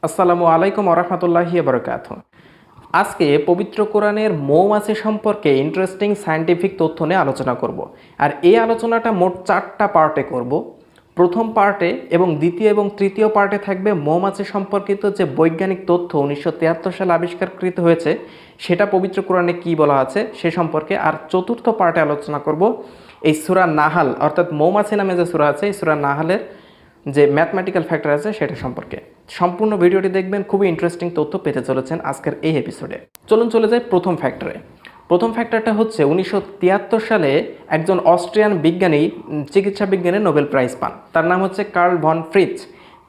আসসালামু আলাইকুম ওরহমতুল্লাহি বারাকাতুহু। আজকে পবিত্র কোরআনের মৌমাছি সম্পর্কে ইন্টারেস্টিং সায়েন্টিফিক তথ্য নিয়ে আলোচনা করব। আর এই আলোচনাটা মোট 4টা পার্টে করব। প্রথম পার্টে এবং দ্বিতীয় এবং তৃতীয় পার্টে থাকবে মৌমাছি সম্পর্কিত যে বৈজ্ঞানিক তথ্য 1973 সালে আবিষ্কারকৃত হয়েছে সেটা পবিত্র কোরআনে কি বলা আছে সে সম্পর্কে। আর চতুর্থ পার্টে আলোচনা করব এই সূরা নাহাল অর্থাৎ মৌমাছি নামে যে সূরা আছে এই সূরা নাহালের যে ম্যাথমেটিক্যাল ফ্যাক্টর আছে সেটা সম্পর্কে। সম্পূর্ণ ভিডিওটি দেখবেন, খুবই ইন্টারেস্টিং তথ্য পেতে চলেছেন আজকের এই এপিসোডে। চলুন চলে যাই প্রথম ফ্যাক্টরে। প্রথম ফ্যাক্টরটা হচ্ছে 1973 সালে একজন অস্ট্রিয়ান বিজ্ঞানী চিকিৎসা বিজ্ঞানে নোবেল প্রাইজ পান। তার নাম হচ্ছে কার্ল ভন ফ্রিচ।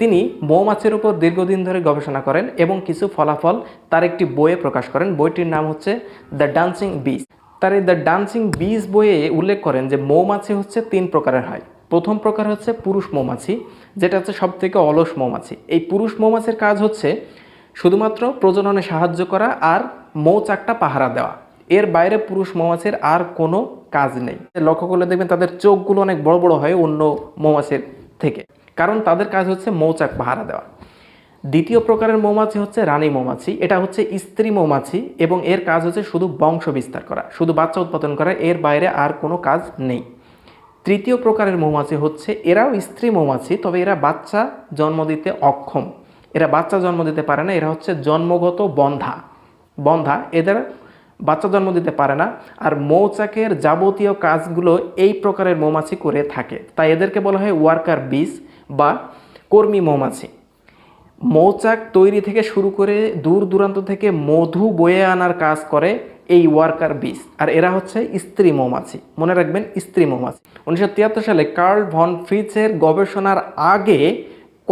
তিনি মৌমাছির উপর দীর্ঘদিন ধরে গবেষণা করেন এবং কিছু ফলাফল তার একটি বইয়ে প্রকাশ করেন। বইটির নাম হচ্ছে দ্য ডান্সিং বিজ। তার এই দ্য ডান্সিং বিজ বইয়ে উল্লেখ করেন যে মৌমাছি হচ্ছে 3 প্রকারের হয়। প্রথম প্রকার হচ্ছে পুরুষ মৌমাছি, যেটা হচ্ছে সবথেকে অলস মৌমাছি। এই পুরুষ মৌমাছির কাজ হচ্ছে শুধুমাত্র প্রজননে সাহায্য করা আর মৌচাকটা পাহারা দেওয়া। এর বাইরে পুরুষ মৌমাছির আর কোনো কাজ নেই। লক্ষ্য করলে দেখবেন তাদের চোখগুলো অনেক বড় বড় হয় অন্য মৌমাছির থেকে, কারণ তাদের কাজ হচ্ছে মৌচাক পাহারা দেওয়া। দ্বিতীয় প্রকারের মৌমাছি হচ্ছে রানী মৌমাছি। এটা হচ্ছে স্ত্রী মৌমাছি এবং এর কাজ হচ্ছে শুধু বংশ বিস্তার করা, শুধু বাচ্চা উৎপাদন করা, এর বাইরে আর কোনো কাজ নেই। তৃতীয় প্রকারের মৌমাছি হচ্ছে এরাও স্ত্রী মৌমাছি, তবে এরা বাচ্চা জন্ম দিতে অক্ষম। এরা বাচ্চা জন্ম দিতে পারে না, এরা হচ্ছে জন্মগত বন্ধা, এদের বাচ্চা জন্ম দিতে পারে না। আর মৌচাকের যাবতীয় কাজগুলো এই প্রকারের মৌমাছি করে থাকে, তাই এদেরকে বলা হয় ওয়ার্কার বিজ বা কর্মী মৌমাছি। মৌচাক তৈরি থেকে শুরু করে দূর দূরান্ত থেকে মধু বয়ে আনার কাজ করে এই ওয়ার্কার বিজ। আর এরা হচ্ছে স্ত্রী মৌমাছি, মনে রাখবেন স্ত্রী মৌমাছি। 1973 সালে কার্ল ভন ফ্রিচের গবেষণার আগে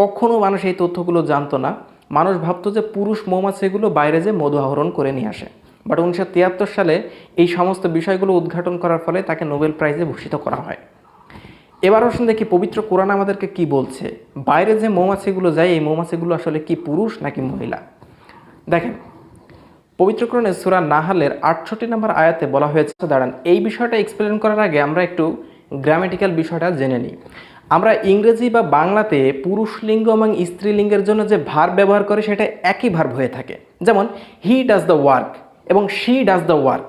কখনো মানুষ এই তথ্যগুলো জানতো না। মানুষ ভাবতো যে পুরুষ মৌমাছিগুলো বাইরে যে মধু আহরণ করে নিয়ে আসে। বাট 1973 সালে এই সমস্ত বিষয়গুলো উদ্ঘাটন করার ফলে তাকে নোবেল প্রাইজে ভূষিত করা হয়। এবার আসুন দেখি পবিত্র কোরআন আমাদেরকে কি বলছে। বাইরে যে মৌমাছিগুলো যায় এই মৌমাছিগুলো আসলে কি পুরুষ নাকি মহিলা। দেখেন, পবিত্র কোরআনে সূরা নাহালের 68 নম্বর আয়াতে বলা হয়েছে, দাঁড়ান এই বিষয়টা এক্সপ্লেন করার আগে আমরা একটু গ্রামেটিক্যাল বিষয়টা জেনে নিই। আমরা ইংরেজি বা বাংলাতে পুরুষ লিঙ্গ এবং স্ত্রীলিঙ্গের জন্য যে ভার্ব ব্যবহার করে সেটা একই ভার্ব হয়ে থাকে। যেমন হি ডাজ দ্য ওয়ার্ক এবং শি ডাজ দ্য ওয়ার্ক।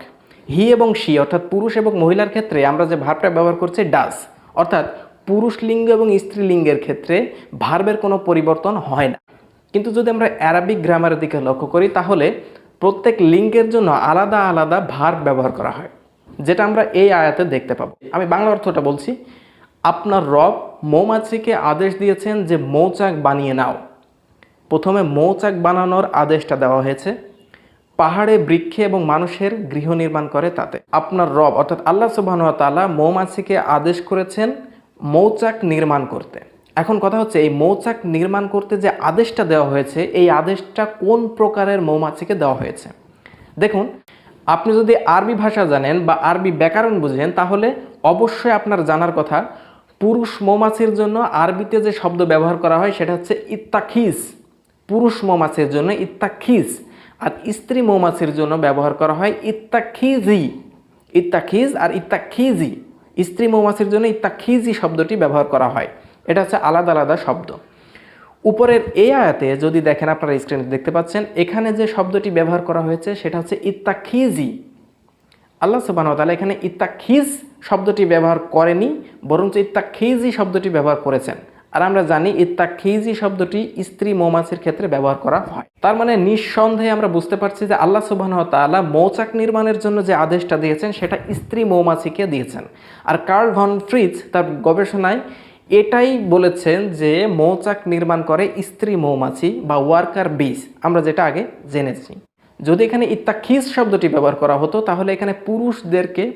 হি এবং শি অর্থাৎ পুরুষ এবং মহিলার ক্ষেত্রে আমরা যে ভার্বটা ব্যবহার করছি ডাজ, অর্থাৎ পুরুষ লিঙ্গ এবং স্ত্রীলিঙ্গের ক্ষেত্রে ভার্বের কোনো পরিবর্তন হয় না। কিন্তু যদি আমরা অ্যারাবিক গ্রামারের দিকে লক্ষ্য করি তাহলে প্রত্যেক লিঙ্গের জন্য আলাদা আলাদা ভার্ব ব্যবহার করা হয়, যেটা আমরা এই আয়াতে দেখতে পাবো। আমি বাংলা অর্থটা বলছি। আপনার রব মৌমাছিকে আদেশ দিয়েছেন যে মৌচাক বানিয়ে নাও। প্রথমে মৌচাক বানানোর আদেশটা দেওয়া হয়েছে। পাহাড়ে, বৃক্ষে এবং মানুষের গৃহ নির্মাণ করে তাতে। আপনার রব অর্থাৎ আল্লাহ সুবহানাহু ওয়া তাআলা মৌমাছিকে আদেশ করেছেন মৌচাক নির্মাণ করতে। এখন কথা হচ্ছে এই মৌচাক নির্মাণ করতে যে আদেশটা দেওয়া হয়েছে এই আদেশটা কোন প্রকারের মৌমাছিকে দেওয়া হয়েছে। দেখুন, আপনি যদি আরবি ভাষা জানেন বা আরবি ব্যাকরণ বুঝেন তাহলে অবশ্যই আপনার জানার কথা পুরুষ মৌমাছির জন্য আরবিতে যে শব্দ ব্যবহার করা হয় সেটা হচ্ছে ইত্তাখিজ। পুরুষ মৌমাছির জন্য ইত্তাখিজ, আর স্ত্রী মৌমাছির জন্য ব্যবহার করা হয় ইত্তাখিজি। ইত্তাখিজ আর ইত্তাখিজি। স্ত্রী মৌমাছির জন্য ইত্তাখিজি শব্দটি ব্যবহার করা হয়। এটা হচ্ছে আলাদা আলাদা শব্দ। উপরের এই আয়াতে যদি দেখেন, আপনারা স্ক্রিনে দেখতে পাচ্ছেন, এখানে যে শব্দটি ব্যবহার করা হয়েছে সেটা হচ্ছে ইত্তাখিজি। আল্লাহ সুবহানাহু ওয়া তাআলা এখানে ইত্তাখিজ শব্দটি ব্যবহার করেনি, বরঞ্চ ইত্তাখিজি শব্দটি ব্যবহার করেছেন। আর আমরা জানি ইত্তাখিজি শব্দটি স্ত্রী মৌমাছির ক্ষেত্রে ব্যবহার করা হয়। তার মানে নিঃসন্দেহে আমরা বুঝতে পারছি যে আল্লাহ সুবহানাহু ওয়া তাআলা মৌচাক নির্মাণের জন্য যে আদেশটা দিয়েছেন সেটা স্ত্রী মৌমাছিকে দিয়েছেন। আর কার্ল ভন ফ্রিচ তার গবেষণায় এটাই বলেছেন যে মৌচাক নির্মাণ করে স্ত্রী মৌমাছি বা ওয়ার্কার বিজ, আমরা যেটা আগে জেনেছি। যদি এখানে ইত্তাখিজ শব্দটি ব্যবহার করা হতো তাহলে এখানে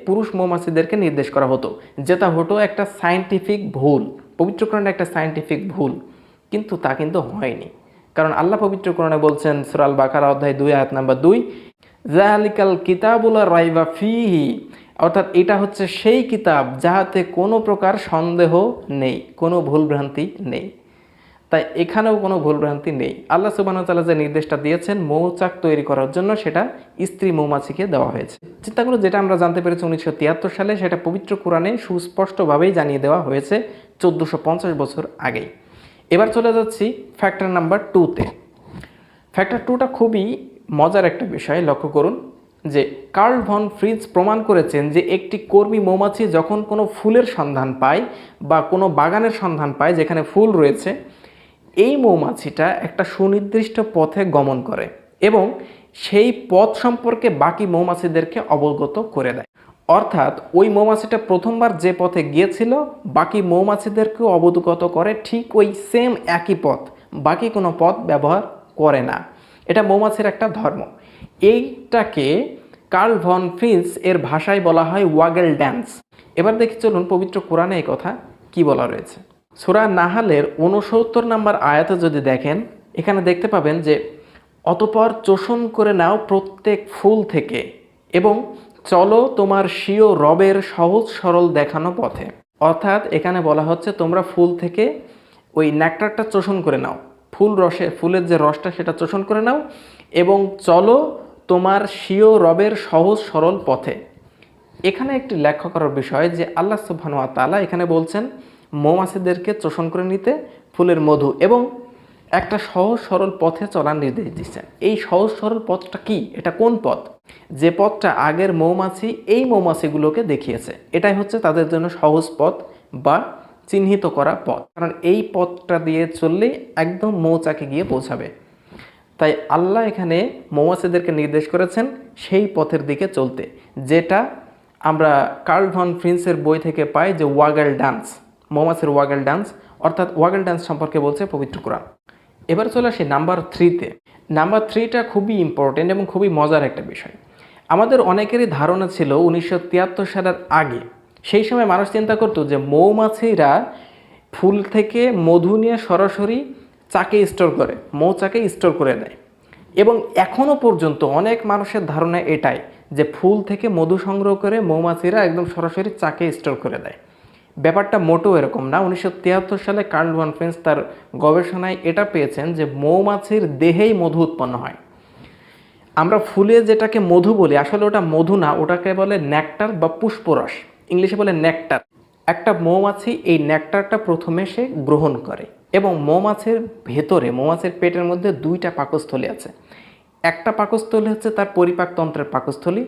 পুরুষ মৌমাছিদেরকে নির্দেশ করা হতো, যেটা হতো একটা সায়েন্টিফিক ভুল, পবিত্র কোরআনে একটা সায়েন্টিফিক ভুল। কিন্তু তা কিন্তু হয়নি, কারণ আল্লাহ পবিত্র কোরআনে বলছেন সূরা আল বাকারা অধ্যায় 2 আয়াত নাম্বার 2, যালিকাল কিতাবুল লা রাইবা ফীহি, অর্থাৎ এটা হচ্ছে সেই কিতাব যাহাতে কোনো প্রকার সন্দেহ নেই, কোনো ভুলভ্রান্তি নেই। তাই এখানেও কোনো ভুলভ্রান্তি নেই। আল্লাহ সুবহানাহু ওয়া তাআলা যে নির্দেশটা দিয়েছেন মৌচাক তৈরি করার জন্য সেটা স্ত্রী মৌমাছিকে দেওয়া হয়েছে। চিন্তা করো, যেটা আমরা জানতে পেরেছি 1973 সালে, সেটা পবিত্র কোরআনে সুস্পষ্টভাবেই জানিয়ে দেওয়া হয়েছে 1450 বছর আগেই। এবার চলে যাচ্ছি ফ্যাক্টর নাম্বার 2 তে। ফ্যাক্টর 2টা খুবই মজার একটা বিষয়। লক্ষ্য করুন যে কার্ল ভন ফ্রিজ প্রমাণ করেছেন যে একটি কর্মী মৌমাছি যখন কোনো ফুলের সন্ধান পায় বা কোনো বাগানের সন্ধান পায় যেখানে ফুল রয়েছে, এই মৌমাছিটা একটা সুনির্দিষ্ট পথে গমন করে এবং সেই পথ সম্পর্কে বাকি মৌমাছিদেরকে অবগত করে দেয়। অর্থাৎ ওই মৌমাছিটা প্রথমবার যে পথে গিয়েছিল বাকি মৌমাছিদেরকেও অবগত করে ঠিক ওই সেম একই পথ, বাকি কোনো পথ ব্যবহার করে না। এটা মৌমাছির একটা ধর্ম। এইটাকে কার্ল ভন ফ্রিজ এর ভাষায় বলা হয় ওয়াগেল ড্যান্স। এবার দেখি চলুন পবিত্র কোরআনে এই কথা কি বলা রয়েছে। সূরা নাহালের 69 নম্বর আয়াতে যদি দেখেন, এখানে দেখতে পাবেন যে অতঃপর চোষণ করে নাও প্রত্যেক ফুল থেকে এবং চলো তোমার স্বীয় রবের সহজ সরল দেখানো পথে। অর্থাৎ এখানে বলা হচ্ছে তোমরা ফুল থেকে ওই নেকটারটা চোষণ করে নাও, ফুলের যে রসটা সেটা চোষণ করে নাও এবং চলো তোমার স্বীয় রবের সহজ সরল পথে। এখানে একটি লক্ষ্য করার বিষয় যে আল্লাহ সুবহানাহু ওয়া তাআলা এখানে বলছেন মৌমাছিদেরকে চোষণ করে নিতে ফুলের মধু এবং একটা সহজ সরল পথে চলার নির্দেশ দিচ্ছেন। এই সহজ সরল পথটা কি? এটা কোন পথ? যে পথটা আগের মৌমাছি এই মৌমাছিগুলোকে দেখিয়েছে, এটাই হচ্ছে তাদের জন্য সহজ পথ বা চিহ্নিত করা পথ। কারণ এই পথটা দিয়ে চললেই একদম মৌচাকে গিয়ে পৌঁছাবে। তাই আল্লাহ এখানে মৌমাছিদেরকে নির্দেশ করেছেন সেই পথের দিকে চলতে, যেটা আমরা কার্ল ভন ফ্রিন্সের বই থেকে পাই যে ওয়াগেল ডান্স, মৌমাছির ওয়াগেল ডান্স। অর্থাৎ ওয়াগেল ডান্স সম্পর্কে বলছে পবিত্র কোরআন। এবার চলে আসি নাম্বার 3-তে। নাম্বার 3টা খুবই ইম্পর্টেন্ট এবং খুবই মজার একটা বিষয়। আমাদের অনেকেরই ধারণা ছিল 1973 সালের আগে, সেই সময় মানুষ চিন্তা করতো যে মৌমাছিরা ফুল থেকে মধু নিয়ে সরাসরি চাকে স্টোর করে, মৌচাকে স্টোর করে দেয়। এবং এখনও পর্যন্ত অনেক মানুষের ধারণা এটাই যে ফুল থেকে মধু সংগ্রহ করে মৌমাছিরা একদম সরাসরি চাকে স্টোর করে দেয়। ব্যাপারটা মোটেও এরকম না। 1973 সালে কার্ল ভন ফ্রিন্স তার গবেষণায় এটা পেয়েছেন যে মৌমাছির দেহেই মধু উৎপন্ন হয়। আমরা ফুলে যেটাকে মধু বলি আসলে ওটা মধু না, ওটাকে বলে নেকটার বা পুষ্পরস, ইংলিশে বলে নেকটার। একটা মৌমাছি এই নেকটারটা প্রথমে সে গ্রহণ করে এবং মৌমাছির ভেতরে, মৌমাছির পেটের মধ্যে 2টা পাকস্থলী আছে। একটা পাকস্থলী হচ্ছে তার পরিপাকতন্ত্রের পাকস্থলী,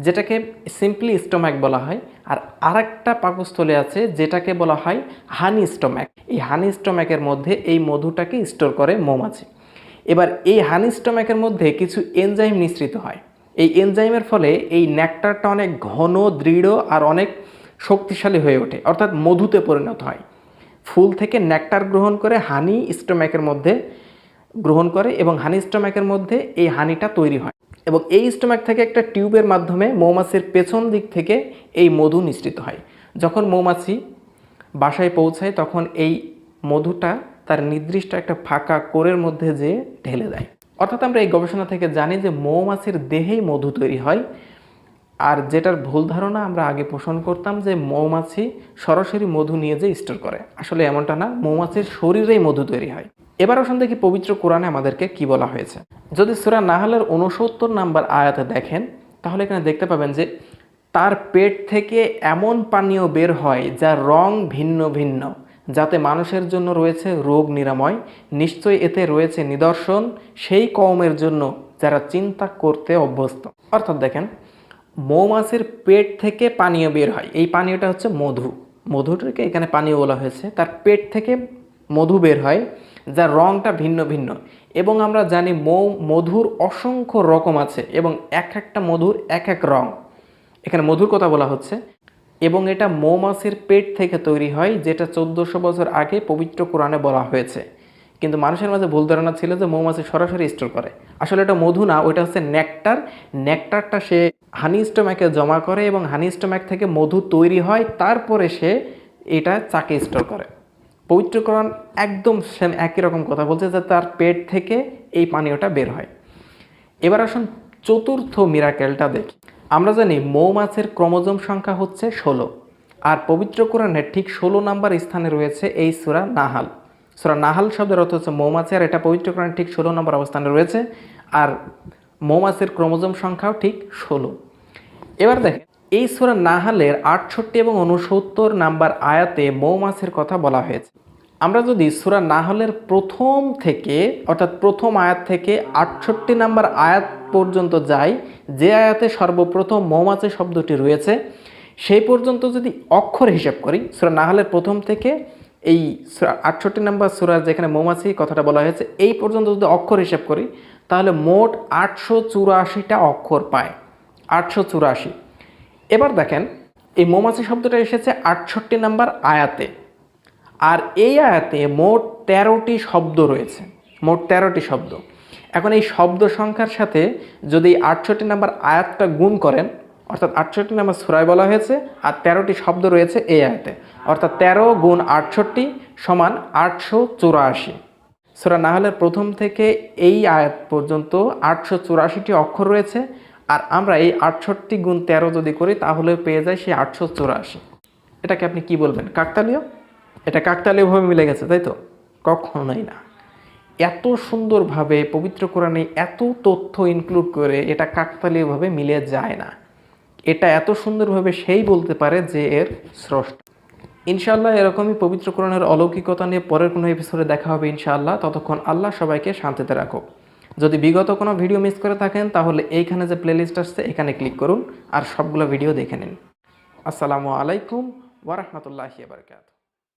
যেটাকে সিম্পলি স্টোম্যাক বলা হয়, আর আরেকটা পাকস্থলী আছে যেটাকে বলা হয় হানি স্টোম্যাক। এই হানি স্টোম্যাকের মধ্যে এই মধুটাকে স্টোর করে মৌমাছি। এবার এই হানি স্টোম্যাকের মধ্যে কিছু এনজাইম নিঃসৃত হয়। এই এনজাইমের ফলে এই নেকটারটা অনেক ঘন, দৃঢ় আর অনেক শক্তিশালী হয়ে ওঠে, অর্থাৎ মধুতে পরিণত হয়। ফুল থেকে নেকটার গ্রহণ করে হানি স্টোম্যাকের মধ্যে গ্রহণ করে এবং হানি স্টোম্যাকের মধ্যে এই হানিটা তৈরি হয় এবং এই স্টোম্যাক থেকে একটা টিউবের মাধ্যমে মৌমাছির পেছন দিক থেকে এই মধু নিঃসৃত হয়। যখন মৌমাছি বাসায় পৌঁছায় তখন এই মধুটা তার নির্দিষ্ট একটা ফাঁকা কোরের মধ্যে যেয়ে ঢেলে দেয়। অর্থাৎ আমরা এই গবেষণা থেকে জানি যে মৌমাছির দেহেই মধু তৈরি হয়। আর যেটার ভুল ধারণা আমরা আগে পোষণ করতাম যে মৌমাছি সরাসরি মধু নিয়ে যে স্টোর করে, আসলে এমনটা না, মৌমাছির শরীরেই মধু তৈরি হয়। এবার আসুন দেখি পবিত্র কোরআনে আমাদেরকে কি বলা হয়েছে। যদি সূরা নাহলের 69 নম্বর আয়াতে দেখেন তাহলে এখানে দেখতে পাবেন যে তার পেট থেকে এমন পানীয় বের হয় যার রং ভিন্ন ভিন্ন, যাতে মানুষের জন্য রয়েছে রোগ নিরাময়। নিশ্চয়ই এতে রয়েছে নিদর্শন সেই কওমের জন্য যারা চিন্তা করতে অভ্যস্ত। অর্থাৎ দেখেন, মৌমাছির পেট থেকে পানীয় বের হয়, এই পানীয়টা হচ্ছে মধু, মধুটাকে এখানে পানীয় বলা হয়েছে। তার পেট থেকে মধু বের হয় যার রঙটা ভিন্ন ভিন্ন এবং আমরা জানি মধুর অসংখ্য রকম আছে এবং এক একটা মধুর এক এক রং। এখানে মধুর কথা বলা হচ্ছে এবং এটা মৌমাছির পেট থেকে তৈরি হয়, যেটা 1400 বছর আগে পবিত্র কোরআনে বলা হয়েছে। কিন্তু মানুষের মাঝে ভুল ধারণা ছিল যে মৌমাছি সরাসরি স্টোর করে, আসলে এটা মধু না, ওইটা হচ্ছে নেকটার। নেকটারটা সে হানি স্টোম্যাকে জমা করে এবং হানি স্টোম্যাক থেকে মধু তৈরি হয়, তারপরে সে এটা চাকে স্টোর করে। পবিত্র কোরআন একদম সেম একই রকম কথা বলছে যে তার পেট থেকে এই পানীয়টা বের হয়। এবার আসুন চতুর্থ মিরাকেলটা দেখি। আমরা জানি মৌমাছির ক্রোমোজোম সংখ্যা হচ্ছে 16, আর পবিত্র কোরআনের ঠিক 16 নম্বর স্থানে রয়েছে এই সূরা নাহাল। সূরা নাহাল শব্দের অর্থ হচ্ছে মৌমাছি, আর এটা পবিত্র কোরআনের ঠিক 16 নম্বর অবস্থানে রয়েছে, আর মৌমাছির ক্রোমোজোম সংখ্যাও ঠিক 16। এবার দেখেন এই সূরা নাহালের 68 এবং 69 নাম্বার আয়াতে মৌমাছির কথা বলা হয়েছে। আমরা যদি সূরা নাহলের প্রথম থেকে অর্থাৎ প্রথম আয়াত থেকে ৬৮ নম্বর আয়াত পর্যন্ত যাই, যে আয়াতে সর্বপ্রথম মৌমাছি শব্দটি রয়েছে সেই পর্যন্ত যদি অক্ষর হিসাব করি, সূরা নাহলের প্রথম থেকে এই ৬৮ নম্বর সূরার যেখানে মৌমাছি কথাটা বলা হয়েছে এই পর্যন্ত যদি অক্ষর হিসাব করি, তাহলে মোট ৮৮৪টা অক্ষর পায়। ৮৮৪। এবার দেখেন এই মৌমাছি শব্দটা এসেছে ৬৮ নম্বর আয়াতে, আর এই আয়াতে মোট ১৩টি শব্দ রয়েছে, মোট ১৩টি শব্দ। এখন এই শব্দ সংখ্যার সাথে যদি ৬৮ নম্বর আয়াতটা গুণ করেন, অর্থাৎ ৬৮ নম্বর সূরায় বলা হয়েছে আর ১৩টি শব্দ রয়েছে এই আয়াতে, অর্থাৎ ১৩ গুণ ৬৮ সমান ৮৮৪। সূরা নাহলের প্রথম থেকে এই আয়াত পর্যন্ত ৮৮৪টি অক্ষর রয়েছে, আর আমরা এই ৬৮ গুণ ১৩ যদি করি তাহলে পেয়ে যাই সেই ৮৮৪। এটাকে আপনি কি বলবেন? কাকতালীয়? এটা কাকতালীয়ভাবে মিলে গেছে, তাই তো? কখনোই না। এত সুন্দরভাবে পবিত্র কোরআনে এত তথ্য ইনক্লুড করে এটা কাকতালীয়ভাবে মিলে যায় না। এটা এত সুন্দরভাবে সেই বলতে পারে যে এর স্রষ্টা। ইনশাআল্লাহ এরকমই পবিত্র কোরআনের অলৌকিকতা নিয়ে পরের কোনো এপিসোডে দেখা হবে ইনশাআল্লাহ। ততক্ষণ আল্লাহ সবাইকে শান্তিতে রাখুক। যদি বিগত কোনো ভিডিও মিস করে থাকেন তাহলে এইখানে যে প্লেলিস্ট আসছে এখানে ক্লিক করুন আর সবগুলো ভিডিও দেখে নিন। আসসালামু আলাইকুম ওয়া রাহমাতুল্লাহি ওয়া বারাকাতুহু।